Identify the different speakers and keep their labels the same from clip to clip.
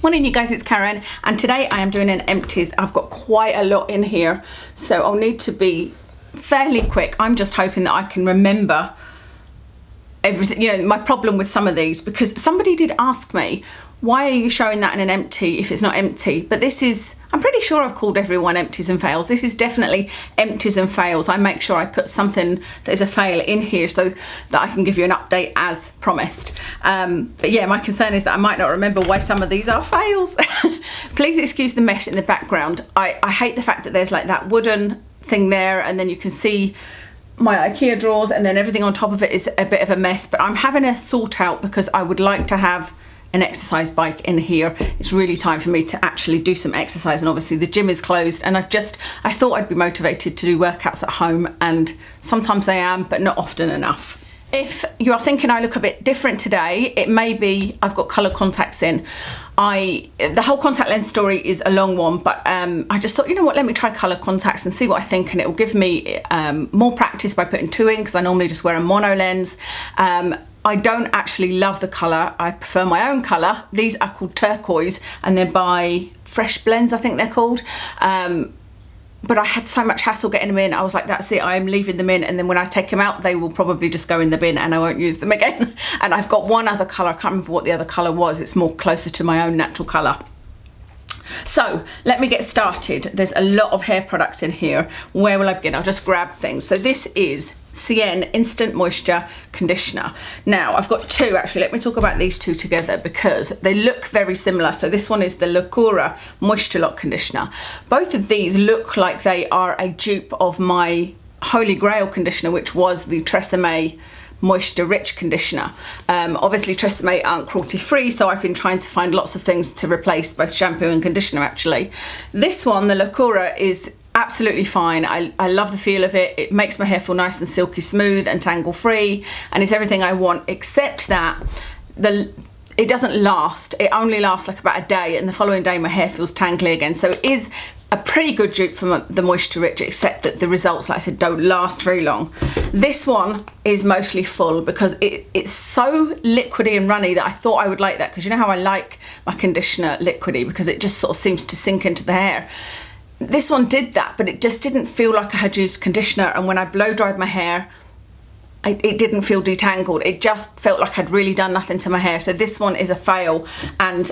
Speaker 1: Morning you guys, it's Karen, and today I am doing an empties. I've got quite a lot in here, so I'll need to be fairly quick. I'm just hoping that I can remember everything. You know, my problem with some of these, because somebody did ask me, why are you showing that in an empty if it's not empty? But this is, I'm pretty sure I've called everyone empties and fails. This is definitely empties and fails. I make sure I put something that is a fail in here so that I can give you an update as promised. But yeah, my concern is that I might not remember why some of these are fails. Please excuse the mess in the background. I hate the fact that there's like that wooden thing there, and then you can see my IKEA drawers, and then everything on top of it is a bit of a mess. But I'm having a sort out because I would like to have an exercise bike in here. It's really time for me to actually do some exercise, and obviously the gym is closed, and I thought I'd be motivated to do workouts at home, and sometimes I am, but not often enough. If you are thinking I look a bit different today, it may be I've got colour contacts in. The whole contact lens story is a long one, but I just thought, you know what, let me try colour contacts and see what I think, and it will give me more practice by putting two in, because I normally just wear a mono lens. I don't actually love the colour. I prefer my own colour. These are called turquoise, and they're by Fresh Blends, I think they're called. But I had so much hassle getting them in. I was like, that's it, I'm leaving them in, and then when I take them out, they will probably just go in the bin and I won't use them again. And I've got one other colour, I can't remember what the other colour was. It's more closer to my own natural colour. So let me get started. There's a lot of hair products in here. Where will I begin? I'll just grab things. So this is CN Instant Moisture Conditioner. Now I've got two actually. Let me talk about these two together because they look very similar. So this one is the Lacura Moisture Lock Conditioner. Both of these look like they are a dupe of my Holy Grail conditioner, which was the Tresemme Moisture Rich Conditioner. Obviously Tresemme aren't cruelty free, so I've been trying to find lots of things to replace both shampoo and conditioner actually. This one, the Lacura, is absolutely fine. I love the feel of it. It makes my hair feel nice and silky smooth and tangle free, and it's everything I want, except that it doesn't last. It only lasts like about a day, and the following day my hair feels tangly again. So it is a pretty good dupe from the Moisture Rich, except that the results, like I said, don't last very long. This one is mostly full because it's so liquidy and runny that I thought I would like that, because you know how I like my conditioner liquidy because it just sort of seems to sink into the hair. This one did that, but it just didn't feel like I had used conditioner, and when I blow dried my hair, it didn't feel detangled. It just felt like I'd really done nothing to my hair. So this one is a fail, and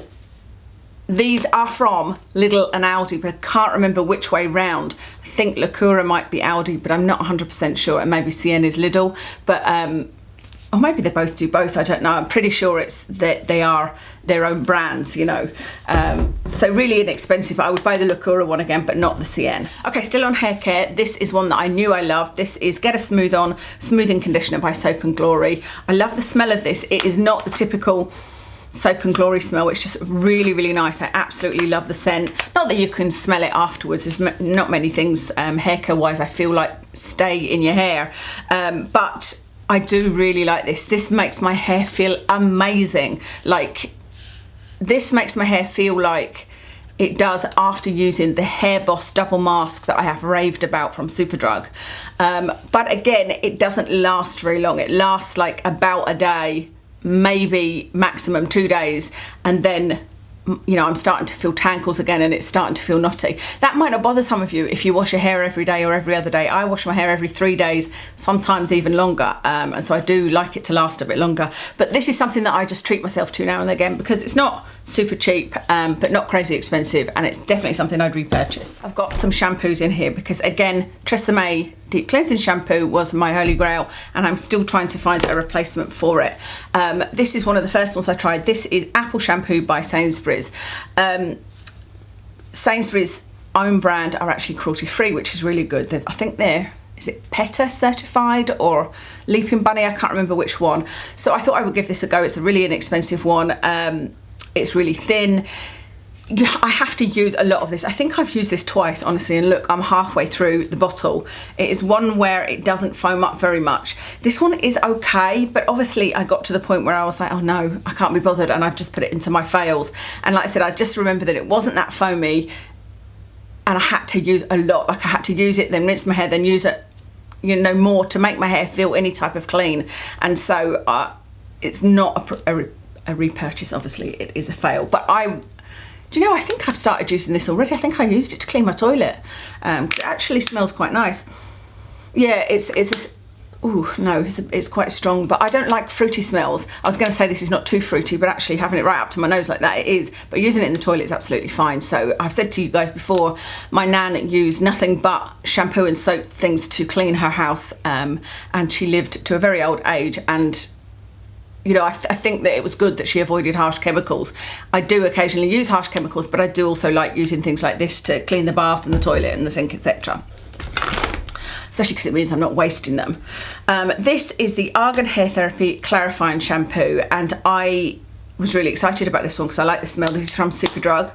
Speaker 1: these are from Lidl and Aldi, but I can't remember which way round. I think Lacura might be Aldi, but I'm not 100% sure, and maybe CN is Lidl, but or maybe they both do both, I don't know. I'm pretty sure it's that they are their own brands, you know. So really inexpensive. I would buy the Lacura one again, but not the CN. Okay, still on hair care. This is one that I knew I loved. This is Get a Smooth On Smoothing Conditioner by Soap and Glory. I love the smell of this. It is not the typical Soap and Glory smell. It's just really, really nice. I absolutely love the scent. Not that you can smell it afterwards. There's not many things hair care wise I feel like stay in your hair, but I do really like this. This makes my hair feel amazing. Like, this makes my hair feel like it does after using the Hair Boss double mask that I have raved about from Superdrug. But again, it doesn't last very long. It lasts like about a day, maybe maximum 2 days, and then, you know, I'm starting to feel tangles again, and it's starting to feel knotty. That might not bother some of you if you wash your hair every day or every other day. I wash my hair every 3 days, sometimes even longer, and so I do like it to last a bit longer. But this is something that I just treat myself to now and again because it's not super cheap, but not crazy expensive, and it's definitely something I'd repurchase. I've got some shampoos in here because, again, Tresemme Deep Cleansing Shampoo was my Holy Grail, and I'm still trying to find a replacement for it. This is one of the first ones I tried. This is Apple Shampoo by Sainsbury's. Sainsbury's own brand are actually cruelty free, which is really good. I think is it PETA certified or Leaping Bunny? I can't remember which one. So I thought I would give this a go. It's a really inexpensive one. It's really thin. I have to use a lot of this. I think I've used this twice, honestly, and look, I'm halfway through the bottle. It is one where it doesn't foam up very much. This one is okay, but obviously I got to the point where I was like, oh no, I can't be bothered, and I've just put it into my fails. And like I said, I just remember that it wasn't that foamy, and I had to use a lot. Like, I had to use it, then rinse my hair, then use it, you know, more to make my hair feel any type of clean. And so it's not a repurchase. Obviously it is a fail, but Do you know, I think I've started using this already. I think I used it to clean my toilet. It actually smells quite nice. Yeah, it's quite strong, but I don't like fruity smells. I was going to say this is not too fruity, but actually having it right up to my nose like that, it is. But using it in the toilet is absolutely fine. So I've said to you guys before, my nan used nothing but shampoo and soap things to clean her house, and she lived to a very old age, and you know, I think that it was good that she avoided harsh chemicals. I do occasionally use harsh chemicals, but I do also like using things like this to clean the bath and the toilet and the sink, etc. Especially because it means I'm not wasting them. This is the Argan Hair Therapy Clarifying Shampoo, and I was really excited about this one because I like the smell. This is from Superdrug.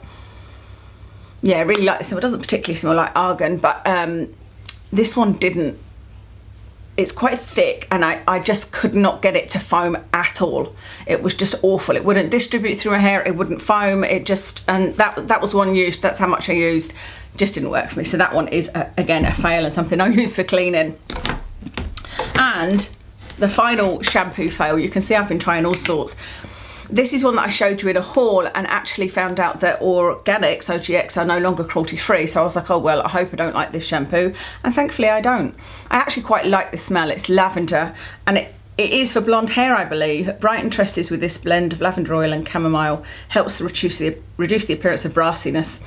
Speaker 1: Yeah, I really like this smell. It doesn't particularly smell like argan, but this one didn't. It's quite thick, and I just could not get it to foam at all. It was just awful. It wouldn't distribute through my hair, it wouldn't foam, it just, and that was one use, that's how much I used. Just didn't work for me. So that one is, again, a fail and something I use for cleaning. And the final shampoo fail, you can see I've been trying all sorts. This is one that I showed you in a haul and actually found out that organics, OGX, are no longer cruelty free. So I was like, oh, well, I hope I don't like this shampoo. And thankfully I don't. I actually quite like the smell. It's lavender, and it is for blonde hair, I believe. Brighten tresses with this blend of lavender oil and chamomile. Helps reduce the appearance of brassiness.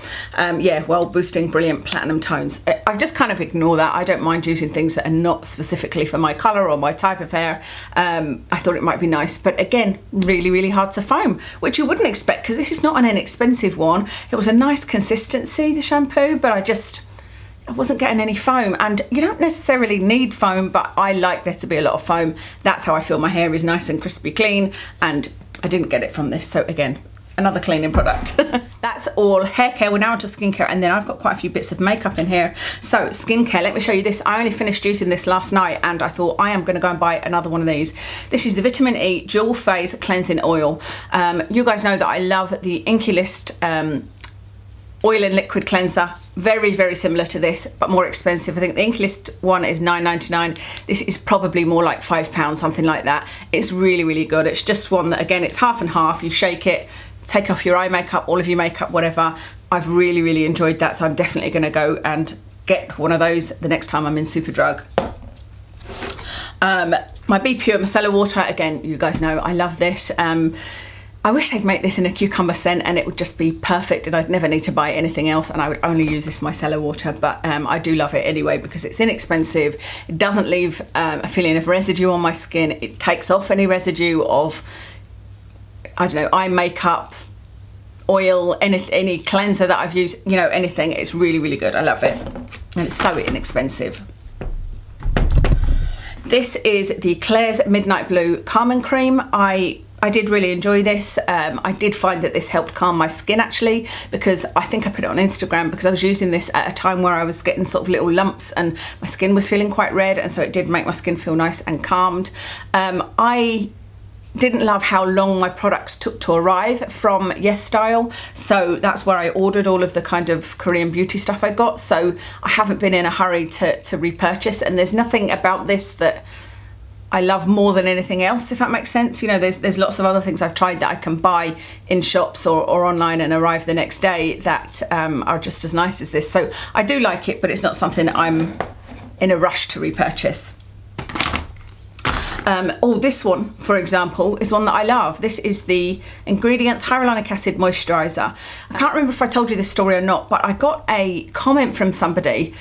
Speaker 1: Yeah, while boosting brilliant platinum tones. I just kind of ignore that. I don't mind using things that are not specifically for my colour or my type of hair. I thought it might be nice, but again, really, really hard to foam, which you wouldn't expect because this is not an inexpensive one. It was a nice consistency, the shampoo, but I wasn't getting any foam, and you don't necessarily need foam, but I like there to be a lot of foam. That's how I feel my hair is nice and crispy clean, and I didn't get it from this. So again, another cleaning product. That's all hair care. We're now onto skincare, and then I've got quite a few bits of makeup in here. So skincare, let me show you this. I only finished using this last night, and I thought I am going to go and buy another one of these. This is the Vitamin E Dual Phase Cleansing Oil. You guys know that I love the Inky List oil and liquid cleanser. Very, very similar to this, but more expensive. I think the Inky List one is £9.99. This is probably more like £5, something like that. It's really, really good. It's just one that, again, it's half and half. You shake it, take off your eye makeup, all of your makeup, whatever. I've really, really enjoyed that, so I'm definitely going to go and get one of those the next time I'm in Superdrug. My Be Pure micellar water, again, you guys know I love this. I wish they'd make this in a cucumber scent and it would just be perfect, and I'd never need to buy anything else, and I would only use this micellar water, but I do love it anyway because it's inexpensive. It doesn't leave a feeling of residue on my skin. It takes off any residue of, I don't know, eye makeup, oil, any cleanser that I've used, you know, anything. It's really, really good. I love it, and it's so inexpensive. This is the Claire's Midnight Blue Calming Cream. I did really enjoy this. I did find that this helped calm my skin actually, because I think I put it on Instagram because I was using this at a time where I was getting sort of little lumps and my skin was feeling quite red, and so it did make my skin feel nice and calmed. I didn't love how long my products took to arrive from Yes Style, so that's where I ordered all of the kind of Korean beauty stuff I got, so I haven't been in a hurry to repurchase, and there's nothing about this that I love more than anything else, if that makes sense. You know, there's lots of other things I've tried that I can buy in shops or online and arrive the next day that are just as nice as this. So I do like it, but it's not something I'm in a rush to repurchase. This one, for example, is one that I love. This is the Ingredients Hyaluronic Acid Moisturiser. I can't remember if I told you this story or not, but I got a comment from somebody,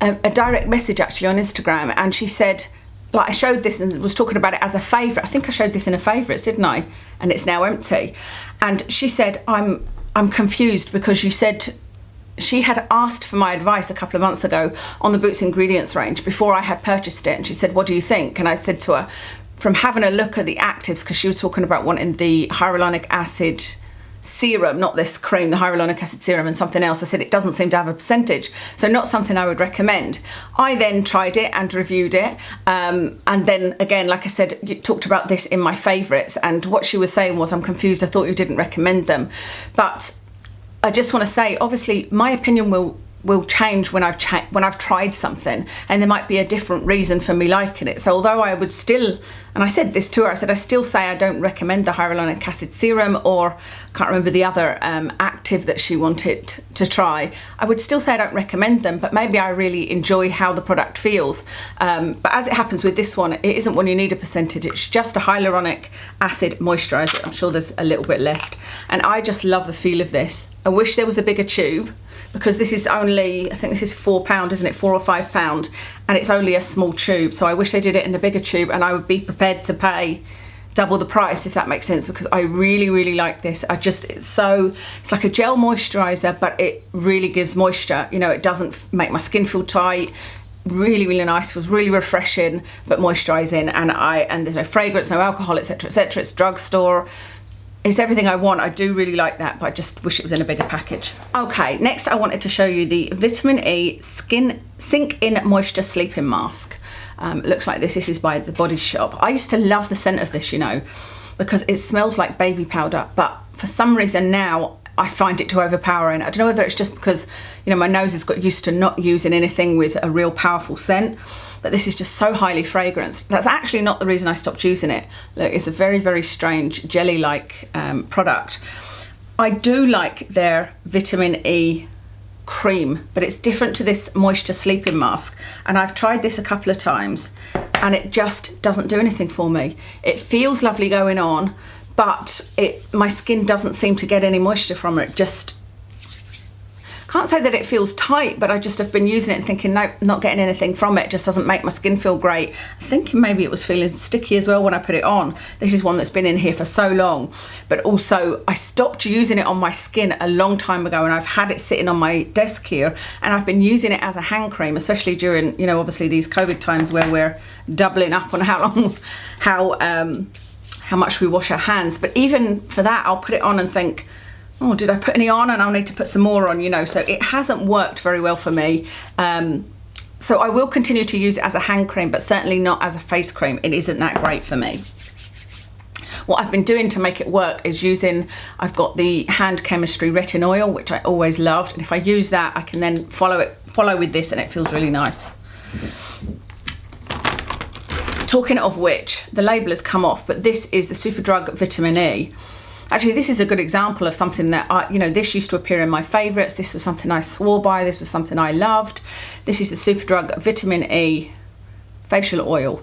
Speaker 1: a direct message actually on Instagram, and she said, like, I showed this and was talking about it as a favourite. I think I showed this in a favourites, didn't I? And it's now empty. And she said, I'm confused because you said she had asked for my advice a couple of months ago on the Boots Ingredients range before I had purchased it. And she said, what do you think? And I said to her, from having a look at the actives, because she was talking about wanting the hyaluronic acid serum, not this cream, the hyaluronic acid serum, and something else. I said it doesn't seem to have a percentage, so not something I would recommend. I then tried it and reviewed it, and then again, like I said, you talked about this in my favourites, and what she was saying was, I'm confused, I thought you didn't recommend them. But I just want to say, obviously my opinion will will change when I've tried something, and there might be a different reason for me liking it. So although I would still, and I said this to her, I said I still say I don't recommend the hyaluronic acid serum, or I can't remember the other active that she wanted to try, I would still say I don't recommend them, but maybe I really enjoy how the product feels. But as it happens with this one, it isn't one you need a percentage, it's just a hyaluronic acid moisturiser. I'm sure there's a little bit left, and I just love the feel of this. I wish there was a bigger tube, because this is only, I think this is £4, isn't it, £4 or £5, and it's only a small tube. So I wish they did it in a bigger tube, and I would be prepared to pay double the price, if that makes sense, because I really, really like this. It's like a gel moisturiser, but it really gives moisture. You know, it doesn't make my skin feel tight. Really, really nice, feels really refreshing, but moisturising, and there's no fragrance, no alcohol, etc, etc. It's drugstore. It's everything I want. I do really like that, but I just wish it was in a bigger package. Okay, next I wanted to show you the Vitamin E Skin Sink In Moisture Sleeping Mask. Looks like this. This is by The Body Shop. I used to love the scent of this, you know, because it smells like baby powder, but for some reason now I find it too overpowering. I don't know whether it's just because, you know, my nose has got used to not using anything with a real powerful scent, but this is just so highly fragranced. That's actually not the reason I stopped using it. Look, it's a very, very strange jelly-like product. I do like their Vitamin E cream, but it's different to this moisture sleeping mask, and I've tried this a couple of times and it just doesn't do anything for me. It feels lovely going on, but my skin doesn't seem to get any moisture from it. Just can't say that it feels tight, but I just have been using it and thinking, nope, not getting anything from it. It just doesn't make my skin feel great. I think maybe it was feeling sticky as well when I put it on. This is one that's been in here for so long, but also I stopped using it on my skin a long time ago, and I've had it sitting on my desk here, and I've been using it as a hand cream, especially during, you know, obviously these COVID times where we're doubling up on how much we wash our hands. But even for that, I'll put it on and think, oh, did I put any on? And I'll need to put some more on, you know, so it hasn't worked very well for me. So I will continue to use it as a hand cream, but certainly not as a face cream. It isn't that great for me. What I've been doing to make it work is I've got the Hand Chemistry Retin Oil, which I always loved. And if I use that, I can then follow with this, and it feels really nice. Talking of which, the label has come off, but this is the Superdrug Vitamin E. Actually, this is a good example of something that this used to appear in my favourites. This was something I swore by. This was something I loved. This is the Superdrug Vitamin E facial oil.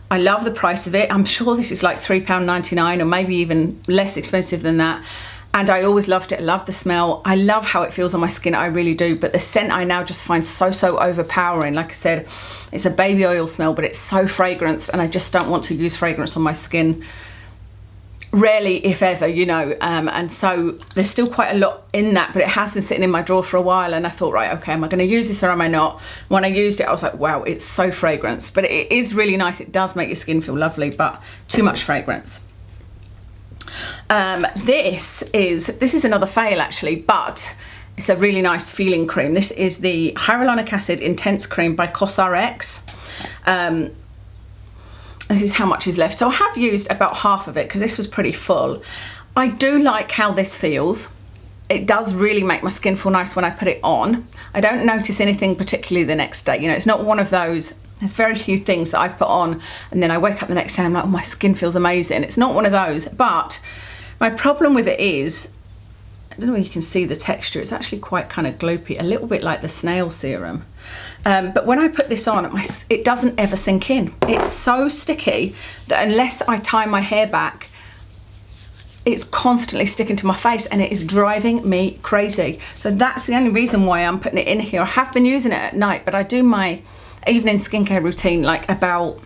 Speaker 1: I love the price of it. I'm sure this is like £3.99 or maybe even less expensive than that. And I always loved it. I love the smell. I love how it feels on my skin. I really do. But the scent I now just find so overpowering. Like I said, it's a baby oil smell, but it's so fragranced, and I just don't want to use fragrance on my skin. Rarely, if ever, you know, and so there's still quite a lot in that, but it has been sitting in my drawer for a while, and I thought, right, okay, am I going to use this or am I not? When I used it, I was like, wow, it's so fragranced, but it is really nice. It does make your skin feel lovely, but too much fragrance. This is another fail actually, but it's a really nice feeling cream. This is the Hyaluronic Acid Intense Cream by COSRX. This is how much is left. So I have used about half of it because this was pretty full. I do like how this feels. It does really make my skin feel nice when I put it on. I don't notice anything particularly the next day. You know, it's not one of those, there's very few things that I put on and then I wake up the next day and I'm like, oh, my skin feels amazing. It's not one of those, but my problem with it is, I don't know if you can see the texture, it's actually quite kind of gloopy, a little bit like the snail serum. But when I put this on, it doesn't ever sink in. It's so sticky that unless I tie my hair back, it's constantly sticking to my face and it is driving me crazy. So that's the only reason why I'm putting it in here. I have been using it at night, but I do my evening skincare routine like about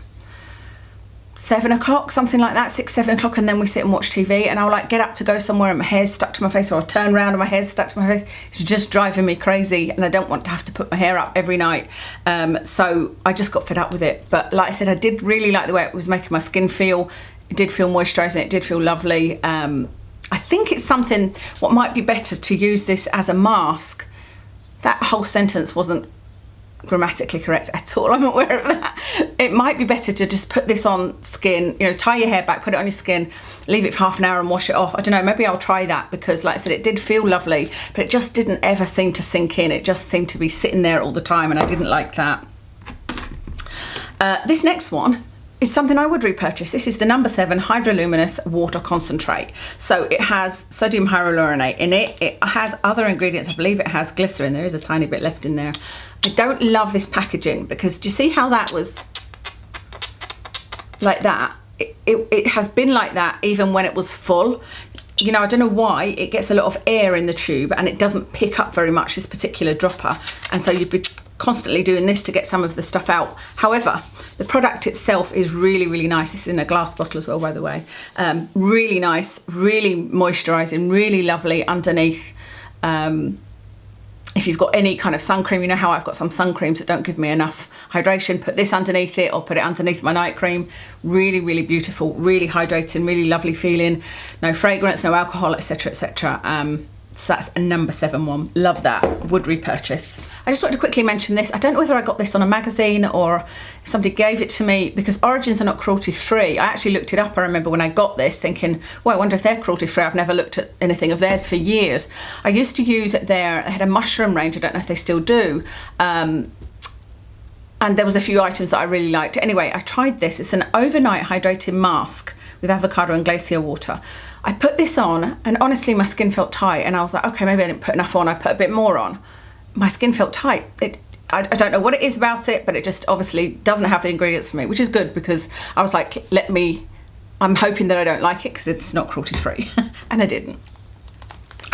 Speaker 1: 7 o'clock, something like that, 6, 7 o'clock, and then we sit and watch TV, and I'll like get up to go somewhere and my hair's stuck to my face, or I'll turn around and my hair's stuck to my face. It's just driving me crazy, and I don't want to have to put my hair up every night. So I just got fed up with it. But like I said, I did really like the way it was making my skin feel. It did feel moisturising, it did feel lovely. I think it's something, what might be better to use this as a mask. That whole sentence wasn't grammatically correct at all, I'm aware of that. it might be better to just put this on skin, you know, tie your hair back, put it on your skin, leave it for half an hour and wash it off. I don't know, maybe I'll try that, because like I said, it did feel lovely, but it just didn't ever seem to sink in. It just seemed to be sitting there all the time, and I didn't like that. This next one is something I would repurchase. This is the number 7 Hydroluminous Water Concentrate. So it has sodium hyaluronate in it. It has other ingredients. I believe it has glycerin. There is a tiny bit left in there. I don't love this packaging, because do you see how that was like that? It has been like that even when it was full. You know, I don't know why, it gets a lot of air in the tube and it doesn't pick up very much, this particular dropper. And so you'd be constantly doing this to get some of the stuff out. However, the product itself is really, really nice. This is in a glass bottle as well, by the way. Really nice, really moisturising, really lovely underneath. If you've got any kind of sun cream, you know how I've got some sun creams that don't give me enough hydration, put this underneath it, or put it underneath my night cream. Really, really beautiful, really hydrating, really lovely feeling. No fragrance, no alcohol, etc, etc. So that's a number 7 one. Love that, would repurchase. I just wanted to quickly mention this. I don't know whether I got this on a magazine or if somebody gave it to me, because Origins are not cruelty free. I actually looked it up. I remember when I got this thinking, well, I wonder if they're cruelty free. I've never looked at anything of theirs for years. I used to use they had a mushroom range. I don't know if they still do. And there was a few items that I really liked. Anyway, I tried this. It's an overnight hydrating mask with avocado and glacier water. I put this on and honestly my skin felt tight, and I was like, okay, maybe I didn't put enough on. I put a bit more on. My skin felt tight. I don't know what it is about it, but it just obviously doesn't have the ingredients for me, which is good, because I was like, I'm hoping that I don't like it because it's not cruelty free. And I didn't.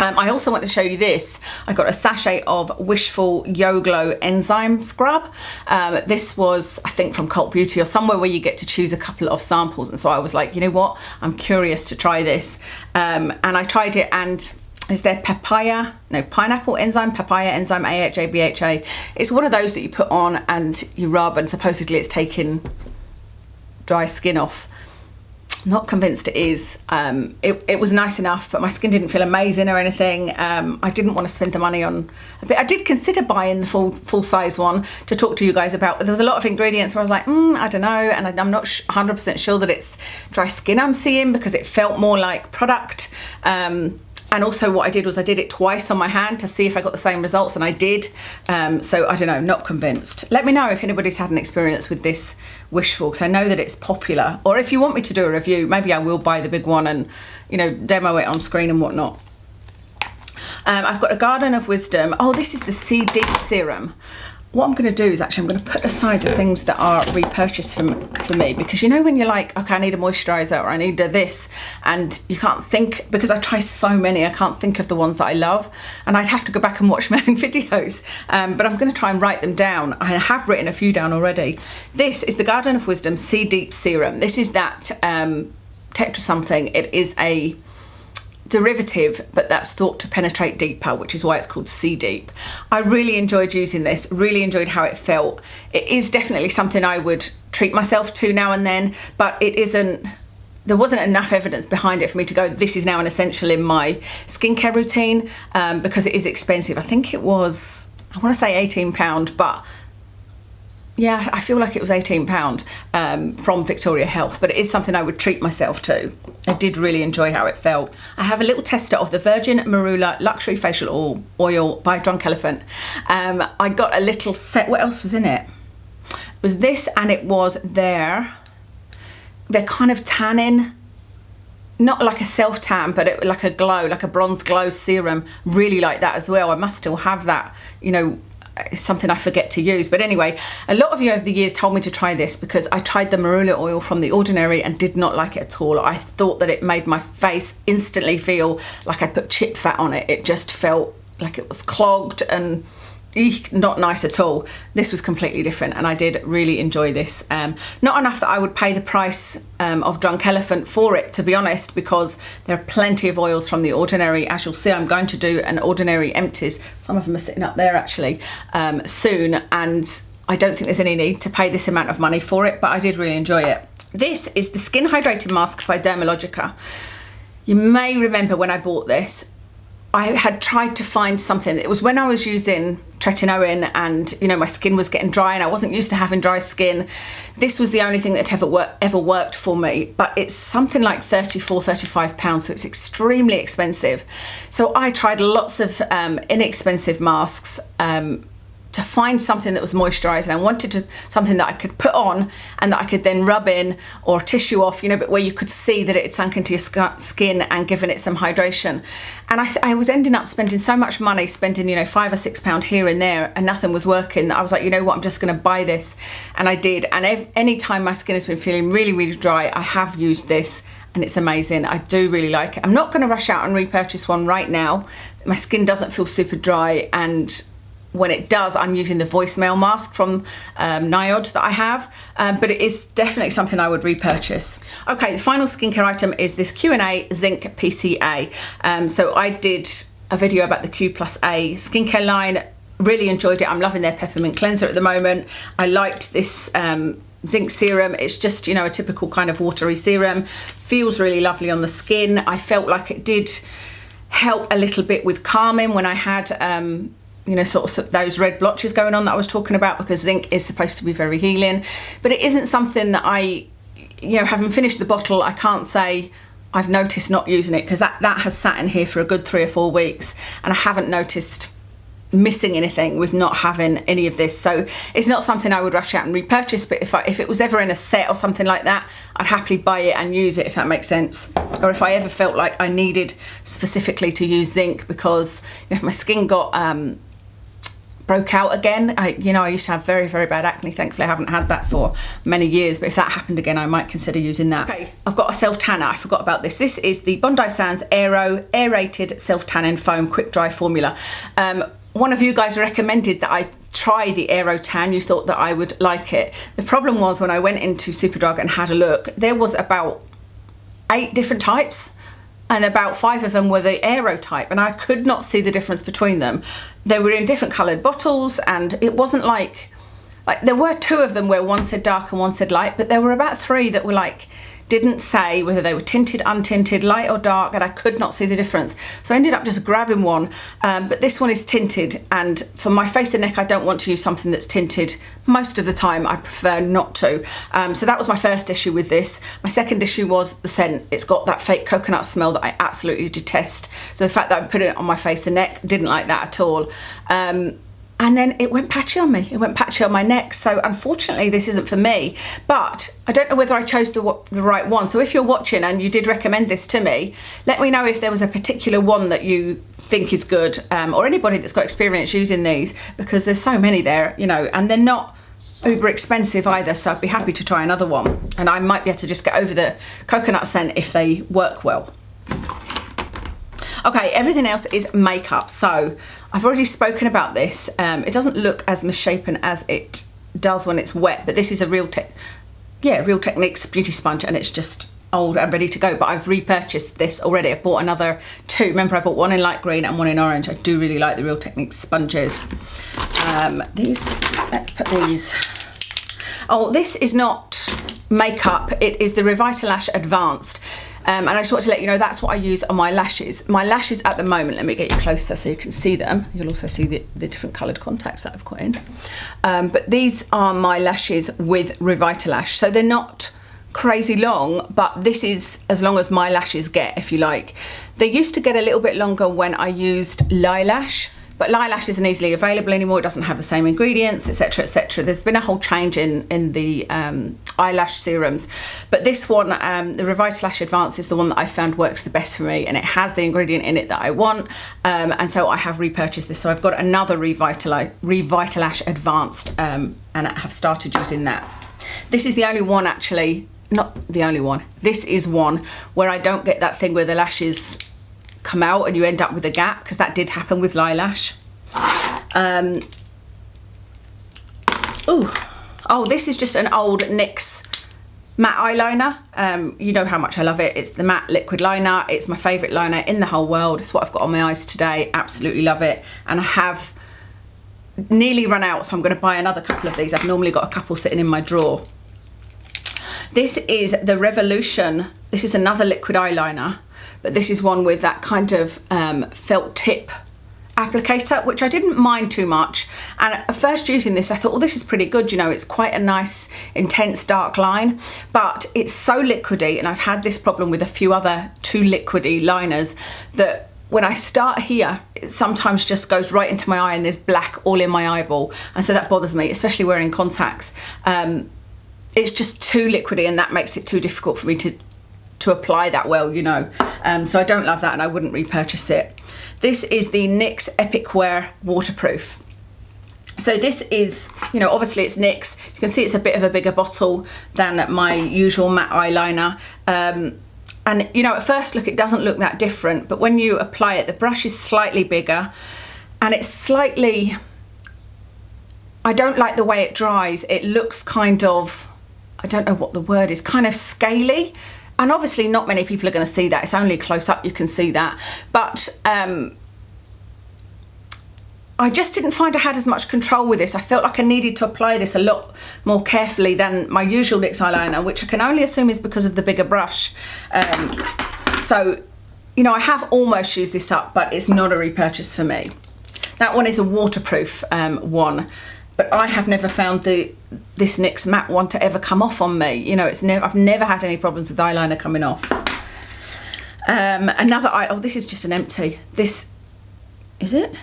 Speaker 1: I also want to show you this. I got a sachet of Wishful Yo Glow enzyme scrub. This was, I think, from Cult Beauty or somewhere where you get to choose a couple of samples. And so I was like, you know what? I'm curious to try this. And I tried it, and is there pineapple enzyme, papaya enzyme, AHA, BHA. It's one of those that you put on and you rub, and supposedly it's taking dry skin off. Not convinced it is. It was nice enough, but my skin didn't feel amazing or anything. I didn't want to spend the money on a bit. I did consider buying the full size one to talk to you guys about, but there was a lot of ingredients where I was like, I don't know, and I'm not 100% sure that it's dry skin I'm seeing, because it felt more like product. And also what I did was I did it twice on my hand to see if I got the same results, and I did. So I don't know, not convinced. Let me know if anybody's had an experience with this Wishful, because I know that it's popular. Or if you want me to do a review, maybe I will buy the big one and, you know, demo it on screen and whatnot. I've got a Garden of Wisdom. Oh, this is the Deep Serum. What I'm going to do is actually I'm going to put aside the things that are repurchased for me, because you know when you're like, okay, I need a moisturiser or I need this, and you can't think, because I try so many, I can't think of the ones that I love, and I'd have to go back and watch my own videos, but I'm going to try and write them down. I have written a few down already. This is the Garden of Wisdom Deep Serum. This is that Tetra something. It is a derivative, but that's thought to penetrate deeper, which is why it's called Sea Deep. I really enjoyed using this, really enjoyed how it felt. It is definitely something I would treat myself to now and then, but there wasn't enough evidence behind it for me to go, this is now an essential in my skincare routine, because it is expensive. I think it was, I want to say £18, but yeah, I feel like it was £18 from Victoria Health, but it is something I would treat myself to. I did really enjoy how it felt. I have a little tester of the Virgin Marula Luxury Facial Oil by Drunk Elephant. I got a little set. What else was in it? It was this, and it was they're kind of tanning, not like a self tan, but like a glow, like a bronze glow serum. Really like that as well. I must still have that, you know. It's something I forget to use. But anyway, a lot of you over the years told me to try this, because I tried the marula oil from The Ordinary and did not like it at all. I thought that it made my face instantly feel like I put chip fat on it. It just felt like it was clogged and not nice at all. This was completely different, and I did really enjoy this. Not enough that I would pay the price of Drunk Elephant for it, to be honest, because there are plenty of oils from The Ordinary. As you'll see, I'm going to do an Ordinary Empties. Some of them are sitting up there actually, soon, and I don't think there's any need to pay this amount of money for it, but I did really enjoy it. This is the Skin Hydrating Mask by Dermalogica. You may remember when I bought this, I had tried to find something. It was when I was using tretinoin and, you know, my skin was getting dry and I wasn't used to having dry skin. This was the only thing that ever worked for me, but it's something like £34–35, so it's extremely expensive. So I tried lots of inexpensive masks to find something that was moisturising. I wanted something that I could put on and that I could then rub in or tissue off, you know, but where you could see that it had sunk into your skin and given it some hydration. And I was ending up spending so much money, spending, you know, £5 or £6 here and there, and nothing was working. I was like, you know what, I'm just going to buy this. And I did. And any time my skin has been feeling really, really dry, I have used this. And it's amazing. I do really like it. I'm not going to rush out and repurchase one right now. My skin doesn't feel super dry, and when it does, I'm using the voicemail mask from Niod that I have, but it is definitely something I would repurchase. Okay, the final skincare item is this Q&A Zinc PCA. So I did a video about the Q+A skincare line, really enjoyed it. I'm loving their peppermint cleanser at the moment. I liked this zinc serum. It's just, you know, a typical kind of watery serum. Feels really lovely on the skin. I felt like it did help a little bit with calming when I had you know, sort of those red blotches going on that I was talking about, because zinc is supposed to be very healing. But it isn't something that I, you know, having finished the bottle, I can't say I've noticed not using it, because that has sat in here for a good 3 or 4 weeks and I haven't noticed missing anything with not having any of this. So it's not something I would rush out and repurchase, but if it was ever in a set or something like that, I'd happily buy it and use it, if that makes sense. Or if I ever felt like I needed specifically to use zinc because, you know, if my skin got broke out again. I used to have very, very bad acne. Thankfully, I haven't had that for many years, but if that happened again, I might consider using that. Okay, I've got a self-tanner. I forgot about this. This is the Bondi Sands Aero Aerated Self-Tanning Foam Quick Dry Formula. One of you guys recommended that I try the Aero Tan. You thought that I would like it. The problem was when I went into Superdrug and had a look, there was about 8 different types, and about 5 of them were the Aero type, and I could not see the difference between them. They were in different coloured bottles, and it wasn't like there were 2 of them where one said dark and one said light, but there were about 3 that were like, didn't say whether they were tinted, untinted, light or dark, and I could not see the difference. So I ended up just grabbing one, but this one is tinted, and for my face and neck, I don't want to use something that's tinted. Most of the time, I prefer not to. So that was my first issue with this. My second issue was the scent. It's got that fake coconut smell that I absolutely detest. So the fact that I put it on my face and neck, didn't like that at all. And then it went patchy on me. It went patchy on my neck. So unfortunately, this isn't for me. But I don't know whether I chose the right one. So if you're watching and you did recommend this to me, let me know if there was a particular one that you think is good, or anybody that's got experience using these, because there's so many there, you know, and they're not uber expensive either. So I'd be happy to try another one. And I might be able to just get over the coconut scent if they work well. Okay, everything else is makeup. So I've already spoken about this. It doesn't look as misshapen as it does when it's wet, but this is a Real Techniques beauty sponge, and it's just old and ready to go. But I've repurchased this already. I've bought another 2. Remember, I bought one in light green and one in orange. I do really like the Real Techniques sponges. Let's put these. Oh, this is not makeup. It is the Revitalash Advanced. And I just want to let you know that's what I use on my lashes. My lashes at the moment, let me get you closer so you can see them. You'll also see the different coloured contacts that I've got in. But these are my lashes with Revitalash. So they're not crazy long, but this is as long as my lashes get, if you like. They used to get a little bit longer when I used Lilash, but Lilash isn't easily available anymore. It doesn't have the same ingredients, etc, etc. There's been a whole change in the eyelash serums, but this one, the Revitalash Advanced, is the one that I found works the best for me, and it has the ingredient in it that I want, and so I have repurchased this. So I've got another Revitalash Advanced, and I have started using that. This is the only one, actually, not the only one. This is one where I don't get that thing where the lashes come out and you end up with a gap, because that did happen with Lilash. Oh, this is just an old NYX matte eyeliner. You know how much I love it. It's the matte liquid liner. It's my favourite liner in the whole world. It's what I've got on my eyes today. Absolutely love it. And I have nearly run out, so I'm going to buy another couple of these. I've normally got a couple sitting in my drawer. This is the Revolution. This is another liquid eyeliner. but this is one with that kind of felt tip applicator, which I didn't mind too much. And at first using this, I thought, well, this is pretty good, you know, it's quite a nice intense dark line, but it's so liquidy, and I've had this problem with a few other too liquidy liners, that when I start here, it sometimes just goes right into my eye and there's black all in my eyeball, and so that bothers me, especially wearing contacts. It's just too liquidy, and that makes it too difficult for me to apply that well, you know. So I don't love that, and I wouldn't repurchase it. This is the NYX Epic Wear Waterproof. So this is, you know, obviously it's NYX. You can see it's a bit of a bigger bottle than my usual matte eyeliner. And, you know, at first look, it doesn't look that different, but when you apply it, the brush is slightly bigger, and it's slightly, I don't like the way it dries. It looks kind of, I don't know what the word is, kind of scaly. And obviously not many people are going to see that. It's only close up you can see that. But I just didn't find I had as much control with this. I felt like I needed to apply this a lot more carefully than my usual NYX eyeliner, which I can only assume is because of the bigger brush. So, you know, I have almost used this up, but it's not a repurchase for me. That one is a waterproof one, but I have never found this NYX matte one to ever come off on me. You know, I've never had any problems with eyeliner coming off. Oh, this is just an empty. This, is it?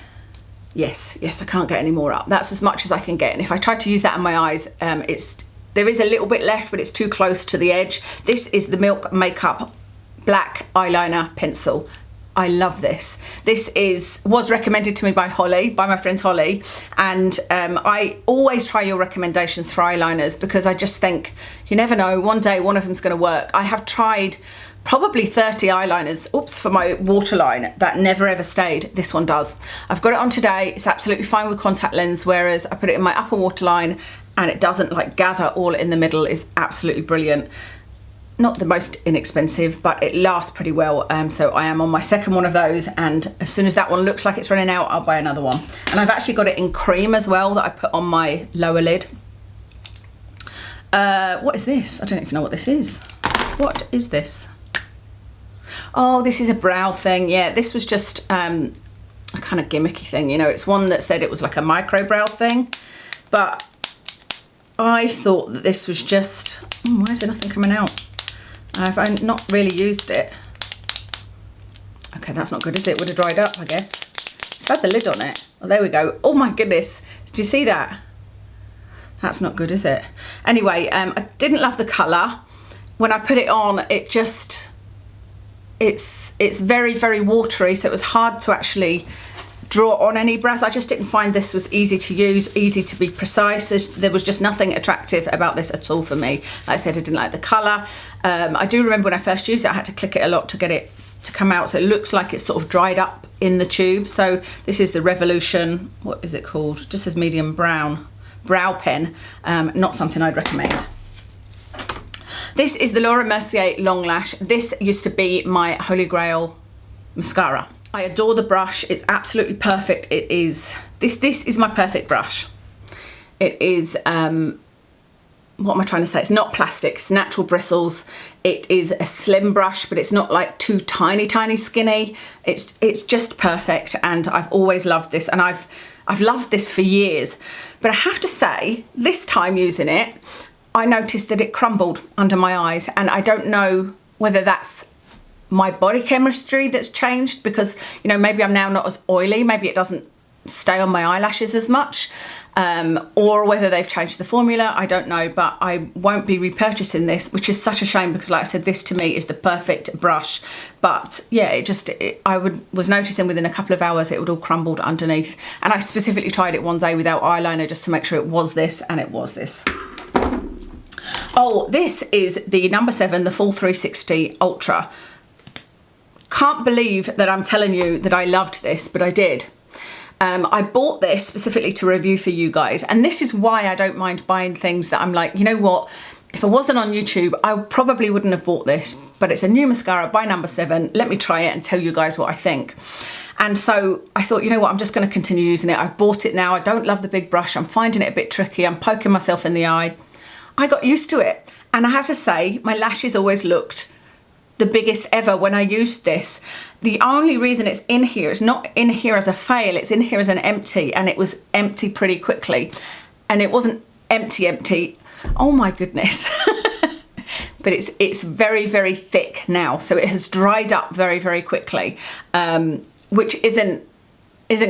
Speaker 1: Yes, I can't get any more up. That's as much as I can get. And if I try to use that on my eyes, there is a little bit left, but it's too close to the edge. This is the Milk Makeup Black Eyeliner Pencil. I love this. This was recommended to me by Holly, by my friend Holly, and I always try your recommendations for eyeliners, because I just think, you never know, one day one of them's going to work. I have tried probably 30 eyeliners, for my waterline that never ever stayed. This one does. I've got it on today. It's absolutely fine with contact lens, whereas I put it in my upper waterline and it doesn't like gather all in the middle. Is absolutely brilliant. Not the most inexpensive, but it lasts pretty well. So I am on my second one of those, and as soon as that one looks like it's running out, I'll buy another one. And I've actually got it in cream as well that I put on my lower lid. What is this? I don't even know what this is. What is this? Oh, this is a brow thing. Yeah, this was just a kind of gimmicky thing. You know, it's one that said it was like a micro brow thing, but I thought that this was just, why is there nothing coming out? I've not really used it. Okay, that's not good, is it? Would have dried up, I guess. It's had the lid on it. Oh, there we go. Oh my goodness. Did you see that? That's not good, is it? Anyway, I didn't love the colour. When I put it on, it just, it's very, very watery, so it was hard to actually draw on any brows. I just didn't find this was easy to use, easy to be precise. There was just nothing attractive about this at all for me. Like I said, I didn't like the colour. I do remember when I first used it, I had to click it a lot to get it to come out, so it looks like it's sort of dried up in the tube. So this is the Revolution, what is it called? It just says medium brown brow pen. Not something I'd recommend. This is the Laura Mercier Long Lash. This used to be my Holy Grail mascara. I adore the brush. It's absolutely perfect. It is, this is my perfect brush. It is, what am I trying to say? It's not plastic, it's natural bristles. It is a slim brush, but it's not like too tiny, tiny skinny. It's just perfect, and I've always loved this, and I've loved this for years. But I have to say, this time using it, I noticed that it crumbled under my eyes, and I don't know whether that's my body chemistry that's changed, because, you know, maybe I'm now not as oily, maybe it doesn't stay on my eyelashes as much, or whether they've changed the formula, I don't know, but I won't be repurchasing this, which is such a shame, because like I said, this to me is the perfect brush. But yeah, I was noticing within a couple of hours it would all crumbled underneath, and I specifically tried it one day without eyeliner just to make sure it was this, and it was this. Oh, this is the number 7, the Full 360 Ultra. Can't believe that I'm telling you that I loved this, but I did. I bought this specifically to review for you guys, and this is why I don't mind buying things that I'm like, you know what, if I wasn't on YouTube, I probably wouldn't have bought this, but it's a new mascara by number 7. Let me try it and tell you guys what I think. And so I thought, you know what, I'm just going to continue using it. I've bought it now. I don't love the big brush. I'm finding it a bit tricky. I'm poking myself in the eye. I got used to it, and I have to say, my lashes always looked the biggest ever when I used this. The only reason it's in here, it's not in here as a fail, it's in here as an empty, and it was empty pretty quickly. And it wasn't empty. Oh my goodness. But it's very, very thick now. So it has dried up very, very quickly, which isn't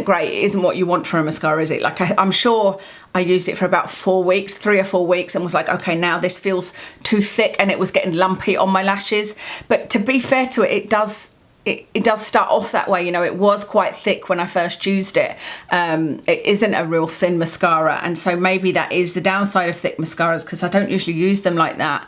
Speaker 1: great. It isn't what you want for a mascara, is it? Like I'm sure I used it for about 4 weeks, 3 or 4 weeks, and was like, okay, now this feels too thick, and it was getting lumpy on my lashes. But to be fair to it, it does start off that way. You know, it was quite thick when I first used it. It isn't a real thin mascara, and so maybe that is the downside of thick mascaras, because I don't usually use them like that.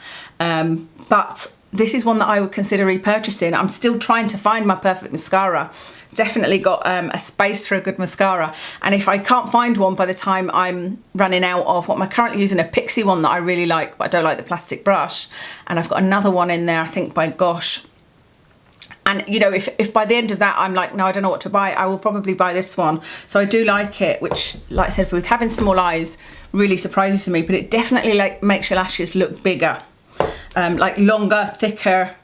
Speaker 1: But this is one that I would consider repurchasing. I'm still trying to find my perfect mascara. Definitely got a space for a good mascara, and if I can't find one by the time I'm running out of what I'm currently using, a Pixie one that I really like, but I don't like the plastic brush, and I've got another one in there, I think by GOW. And you know, if by the end of that I'm like, no, I don't know what to buy, I will probably buy this one. So I do like it, which, like I said, with having small eyes, really surprises me, but it definitely like makes your lashes look bigger, like longer, thicker,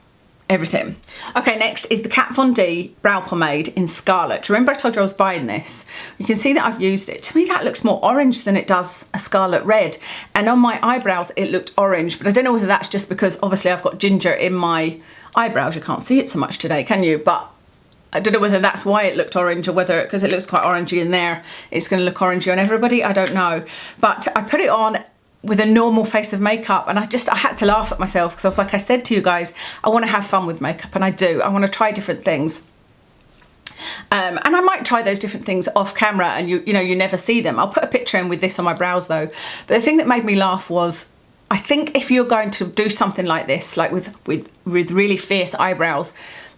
Speaker 1: everything. Okay, next is the Kat Von D brow pomade in Scarlet. Remember I told you I was buying this? You can see that I've used it. To me that looks more orange than it does a scarlet red, and on my eyebrows it looked orange, but I don't know whether that's just because obviously I've got ginger in my eyebrows. You can't see it so much today, can you? But I don't know whether that's why it looked orange, or whether because it looks quite orangey in there it's going to look orangey on everybody. I don't know, but I put it on with a normal face of makeup, and I had to laugh at myself, because I was like, I said to you guys, I want to have fun with makeup, and I do. I want to try different things, and I might try those different things off camera, and you know, you never see them. I'll put a picture in with this on my brows though. But the thing that made me laugh was, I think if you're going to do something like this, like with really fierce eyebrows,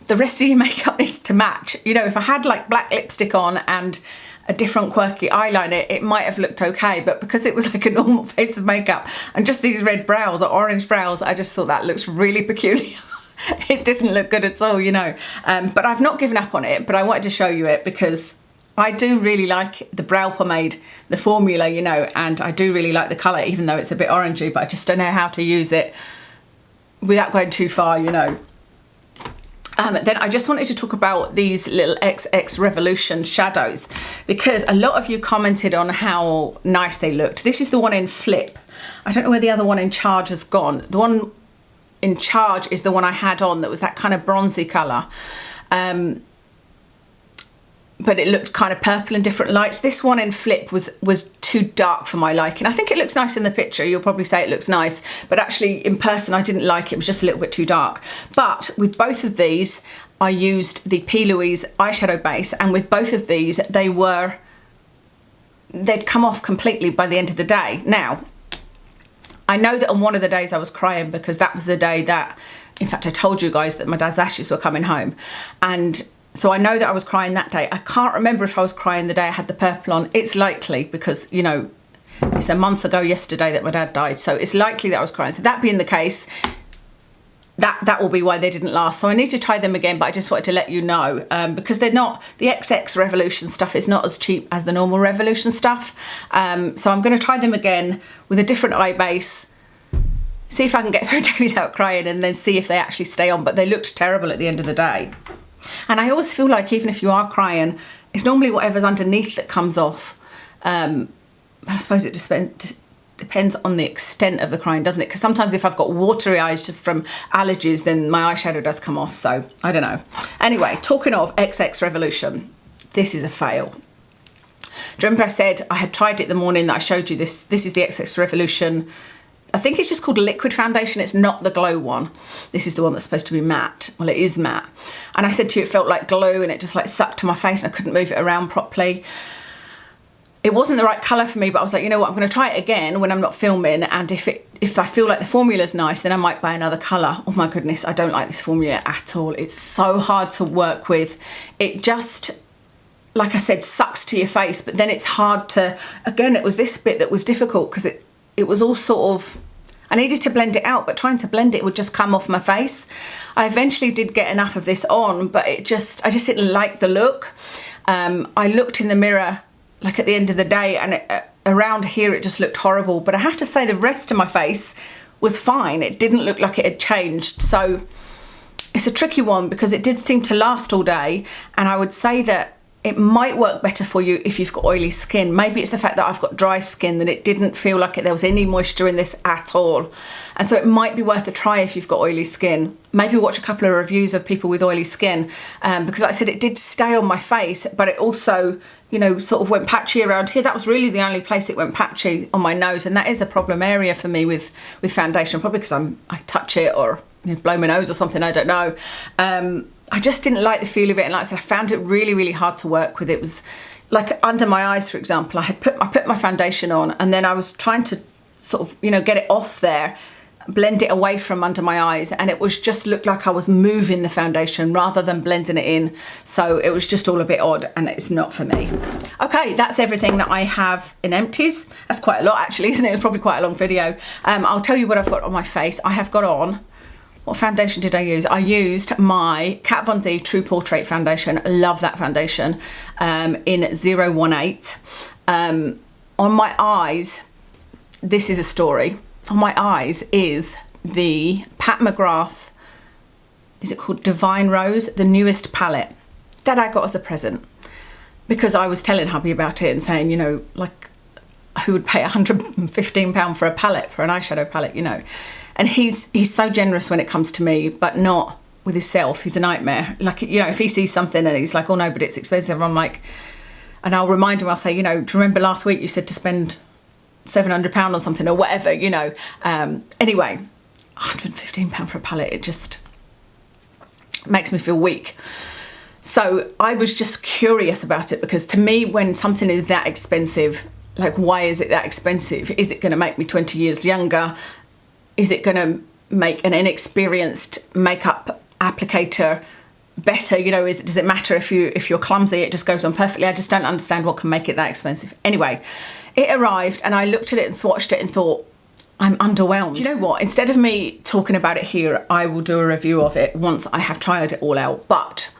Speaker 1: the rest of your makeup needs to match. You know, if I had like black lipstick on and a different quirky eyeliner, it might have looked okay, but because it was like a normal face of makeup and just these red brows or orange brows, I just thought that looks really peculiar. It didn't look good at all, you know. But I've not given up on it, but I wanted to show you it because I do really like the brow pomade, the formula, you know, and I do really like the colour, even though it's a bit orangey, but I just don't know how to use it without going too far, you know. Then I just wanted to talk about these little XX Revolution shadows, because a lot of you commented on how nice they looked. This is the one in Flip. I don't know where the other one in Charge has gone. The one in Charge is the one I had on that was that kind of bronzy colour. But it looked kind of purple in different lights. This one in Flip was too dark for my liking. I think it looks nice in the picture. You'll probably say it looks nice, but actually in person I didn't like it. It was just a little bit too dark. But with both of these, I used the P. Louise eyeshadow base, and with both of these, they'd come off completely by the end of the day. Now, I know that on one of the days I was crying, because that was the day that, in fact, I told you guys that my dad's ashes were coming home. And so I know that I was crying that day. I can't remember if I was crying the day I had the purple on. It's likely, because, you know, it's a month ago yesterday that my dad died. So it's likely that I was crying. So that being the case, that will be why they didn't last. So I need to try them again, but I just wanted to let you know, because they're not, the XX Revolution stuff is not as cheap as the normal Revolution stuff. So I'm going to try them again with a different eye base, see if I can get through a day without crying, and then see if they actually stay on. But they looked terrible at the end of the day. And I always feel like even if you are crying, it's normally whatever's underneath that comes off. I suppose it just depends on the extent of the crying, doesn't it? Because sometimes if I've got watery eyes just from allergies, then my eyeshadow does come off. So I don't know. Anyway, talking of XX Revolution, this is a fail. Do you remember I said I had tried it the morning that I showed you this? This is the XX Revolution. I think it's just called liquid foundation. It's not the glow one. This is the one that's supposed to be matte. Well, it is matte. And I said to you, it felt like glue, and it just like sucked to my face, and I couldn't move it around properly. It wasn't the right colour for me, but I was like, you know what, I'm going to try it again when I'm not filming, and if I feel like the formula's nice, then I might buy another colour. Oh my goodness, I don't like this formula at all. It's so hard to work with. It just, like I said, sucks to your face, but then it's hard to, again, it was this bit that was difficult, because it was all sort of, I needed to blend it out, but trying to blend it would just come off my face. I eventually did get enough of this on, but I just didn't like the look. I looked in the mirror like at the end of the day, and around here it just looked horrible. But I have to say the rest of my face was fine. It didn't look like it had changed. So it's a tricky one because it did seem to last all day, and I would say that it might work better for you if you've got oily skin. Maybe it's the fact that I've got dry skin that it didn't feel like there was any moisture in this at all. And so it might be worth a try if you've got oily skin. Maybe watch a couple of reviews of people with oily skin, because like I said, it did stay on my face, but it also, you know, sort of went patchy around here. That was really the only place it went patchy, on my nose, and that is a problem area for me with foundation, probably because I touch it or, you know, blow my nose or something, I don't know. I just didn't like the feel of it, and like I said, I found it really, really hard to work with. It was like under my eyes, for example, I put my foundation on, and then I was trying to sort of, you know, get it off there, blend it away from under my eyes, and it was just looked like I was moving the foundation rather than blending it in. So it was just all a bit odd, and it's not for me. Okay, that's everything that I have in Empties. That's quite a lot actually, isn't it? It's probably quite a long video. I'll tell you what I've got on my face. I have got on, what foundation did I use? I used my Kat Von D True Portrait foundation. I love that foundation, in 018. On my eyes, this is a story. On my eyes is the Pat McGrath, is it called Divine Rose, the newest palette that I got as a present, because I was telling hubby about it and saying, you know, like, who would pay £115 for a palette, for an eyeshadow palette, you know? And he's so generous when it comes to me, but not with himself. He's a nightmare. Like, you know, if he sees something and he's like, oh no, but it's expensive, I'm like, and I'll remind him, I'll say, you know, do you remember last week you said to spend £700 on something or whatever, you know? Anyway, £115 for a palette, it just makes me feel weak. So I was just curious about it, because to me, when something is that expensive, like, why is it that expensive? Is it going to make me 20 years younger? Is it going to make an inexperienced makeup applicator better? You know, does it matter if you're clumsy, it just goes on perfectly? I just don't understand what can make it that expensive. Anyway, it arrived and I looked at it and swatched it and thought, I'm underwhelmed. Do you know what? Instead of me talking about it here, I will do a review of it once I have tried it all out. But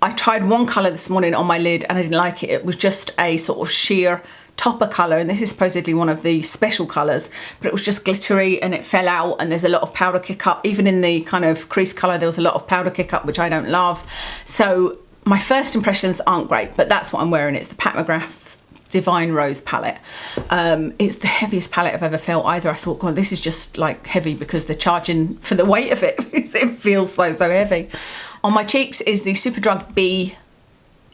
Speaker 1: I tried one colour this morning on my lid and I didn't like it. It was just a sort of sheer topper colour, and this is supposedly one of the special colours, but it was just glittery and it fell out, and there's a lot of powder kick up. Even in the kind of crease colour, there was a lot of powder kick up, which I don't love. So my first impressions aren't great, but that's what I'm wearing. It's the Pat McGrath Divine Rose palette. It's the heaviest palette I've ever felt either. I thought, God, this is just like heavy because they're charging for the weight of it. It feels so heavy. On my cheeks is the Superdrug B,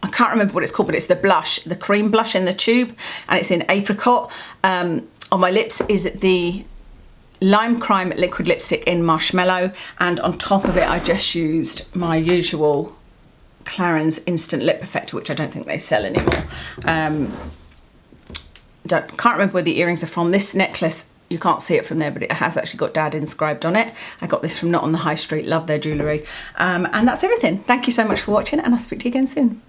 Speaker 1: I can't remember what it's called, but it's the blush, the cream blush in the tube, and it's in Apricot. On my lips is the Lime Crime liquid lipstick in Marshmallow, and on top of it I just used my usual Clarins Instant Lip Perfector, which I don't think they sell anymore. Can't remember where the earrings are from. This necklace, you can't see it from there, but it has actually got Dad inscribed on it. I got this from Not on the High Street. Love their jewellery. And that's everything. Thank you so much for watching, and I'll speak to you again soon.